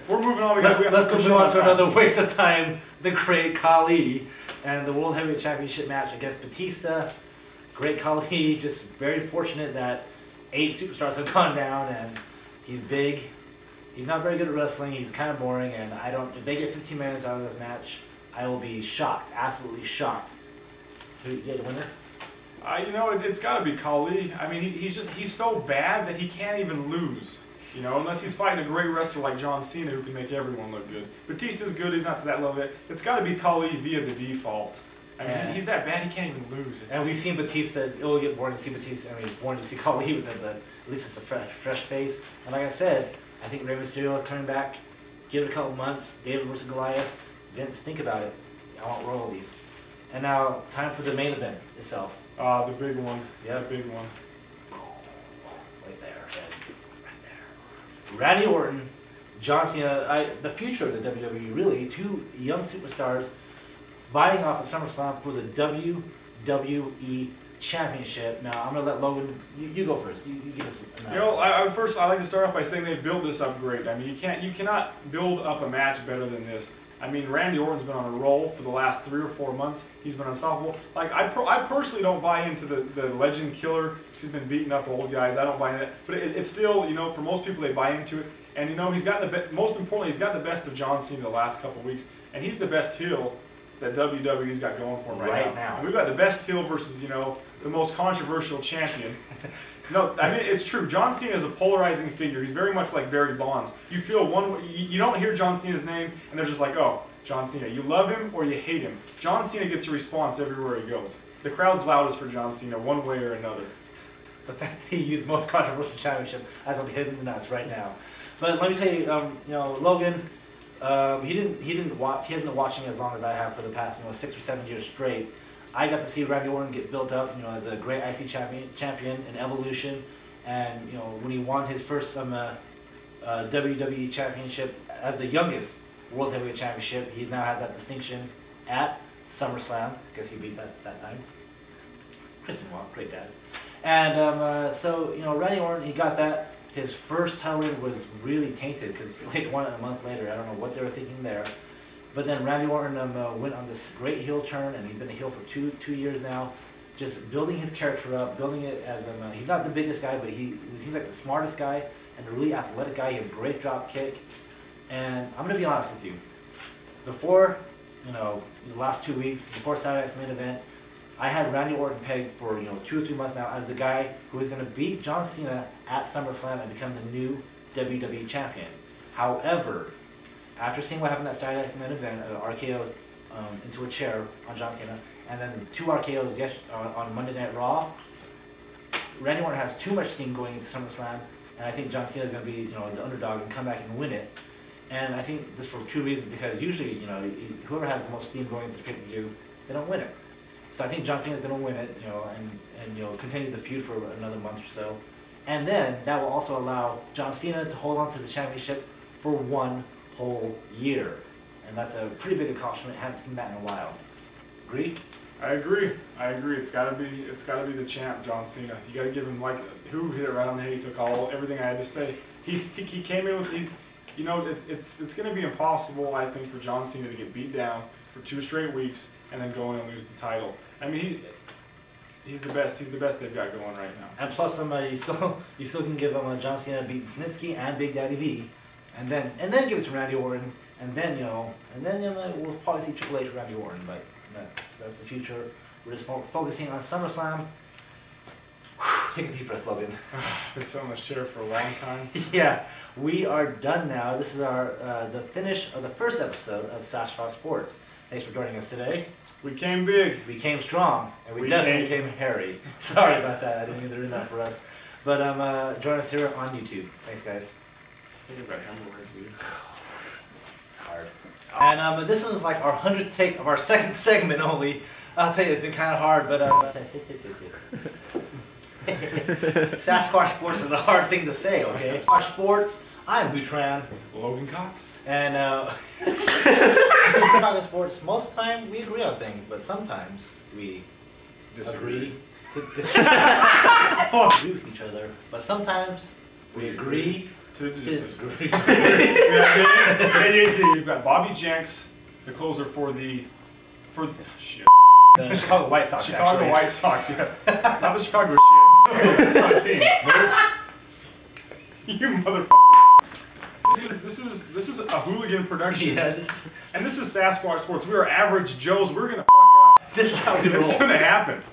We're moving on. Let's go move on to another waste of time. The Great Khali and the World Heavyweight Championship match against Batista. Great Khali, just very fortunate that 8 superstars have gone down, and he's big. He's not very good at wrestling. He's kind of boring, and if they get 15 minutes out of this match, I will be shocked, absolutely shocked. Who get the winner? You know, it's got to be Khali. I mean, he's so bad that he can't even lose. You know, unless he's fighting a great wrestler like John Cena who can make everyone look good. Batista's good. He's not to that level yet. It's got to be Khali via the default. I mean, he's that bad, he can't even lose. We've seen Batista. It'll get boring to see Batista. I mean, it's boring to see Khali with it, but at least it's a fresh face. And like I said, I think Rey Mysterio coming back, give it a couple months, David versus Goliath. Vince, think about it. I want royalties. And now, time for the main event itself. The big one. Yeah, the big one. Right there, right there. Randy Orton, John Cena, the future of the WWE, really. 2 young superstars fighting off at SummerSlam for the WWE Championship. Now, I'm going to let Logan, you go first. You give us You know, I'd like to start off by saying they've built this up great. I mean, you cannot build up a match better than this. I mean, Randy Orton's been on a roll for the last 3 or 4 months. He's been unstoppable. Like, I personally don't buy into the legend killer. He's been beating up old guys. I don't buy into that. But it's still, you know, for most people, they buy into it. And, you know, he's got most importantly, he's got the best of John Cena the last couple of weeks. And he's the best heel that WWE's got going for him right now. And we've got the best heel versus, you know, the most controversial champion. No, I mean, it's true. John Cena is a polarizing figure. He's very much like Barry Bonds. You feel one way, you don't hear John Cena's name, and they're just like, oh, John Cena. You love him or you hate him. John Cena gets a response everywhere he goes. The crowd's loudest for John Cena, one way or another. The fact that he used most controversial championship, that's what hit him in the nuts right now. But let me tell you, you know, Logan, he hasn't been watching as long as I have for the past, you know, 6 or 7 years straight. I got to see Randy Orton get built up, you know, as a great IC champion in Evolution, and you know, when he won his first WWE Championship as the youngest World Heavyweight Championship, he now has that distinction at SummerSlam because he beat that time. Kristen Walk, great dad. And so you know, Randy Orton, he got that. His first title reign was really tainted because he won it a month later. I don't know what they were thinking there. But then Randy Orton went on this great heel turn, and he's been a heel for two years now, just building his character up, building it as he's not the biggest guy, but he seems like the smartest guy and a really athletic guy. He has a great drop kick. And I'm going to be honest with you. Before, you know, the last 2 weeks, before Saturday night's main event, I had Randy Orton pegged for, you know, 2 or 3 months now as the guy who is going to beat John Cena at SummerSlam and become the new WWE champion. However, after seeing what happened at Saturday night's main event, an RKO into a chair on John Cena, and then 2 RKOs on Monday Night Raw, Randy Orton has too much steam going into SummerSlam, and I think John Cena is going to be, you know, the underdog and come back and win it. And I think this for 2 reasons, because usually, you know, whoever has the most steam going into the pay-per-view, they don't win it. So I think John Cena is going to win it, you know, and you know, continue the feud for another month or so. And then that will also allow John Cena to hold on to the championship for 1 whole year. And that's a pretty big accomplishment. Haven't seen that in a while. Agree? I agree. It's gotta be the champ, John Cena. You gotta give him, like, who hit it right on the head. He took everything I had to say. He came in with, you know, it's gonna be impossible, I think, for John Cena to get beat down for 2 straight weeks and then go in and lose the title. I mean, he's the best. He's the best they've got going right now. And plus, you still can give him John Cena beating Snitsky and Big Daddy V, and then give it to Randy Orton, and then we'll probably see Triple H Randy Orton, but that's the future. We're just focusing on SummerSlam. Take a deep breath, Logan. Been sitting on this chair for a long time. Yeah, we are done now. This is the finish of the first episode of Sasquatch Sports. Thanks for joining us today. We came big. We came strong, and we definitely came hairy. Sorry about that. I didn't mean to ruin that for us. But join us here on YouTube. Thanks, guys. Think about hemorrhoids, dude. It's hard. And this is like our 100th take of our second segment only. I'll tell you, it's been kind of hard, but Sasquatch Sports is a hard thing to say, okay? Sasquatch Sports, I'm Tran. Logan Cox. And talking sports, most of the time we agree on things, but sometimes we agree to disagree with each other. But sometimes we agree You've got Bobby Jenks, the closer for shit. The Chicago White Sox. Chicago White Sox, yeah. Not the Chicago shit. It's not a team. You motherfucker. This is a hooligan production. Yeah, and this is Sasquatch Sports. We are average Joes. We're gonna fuck up. This is how we roll. It's gonna happen.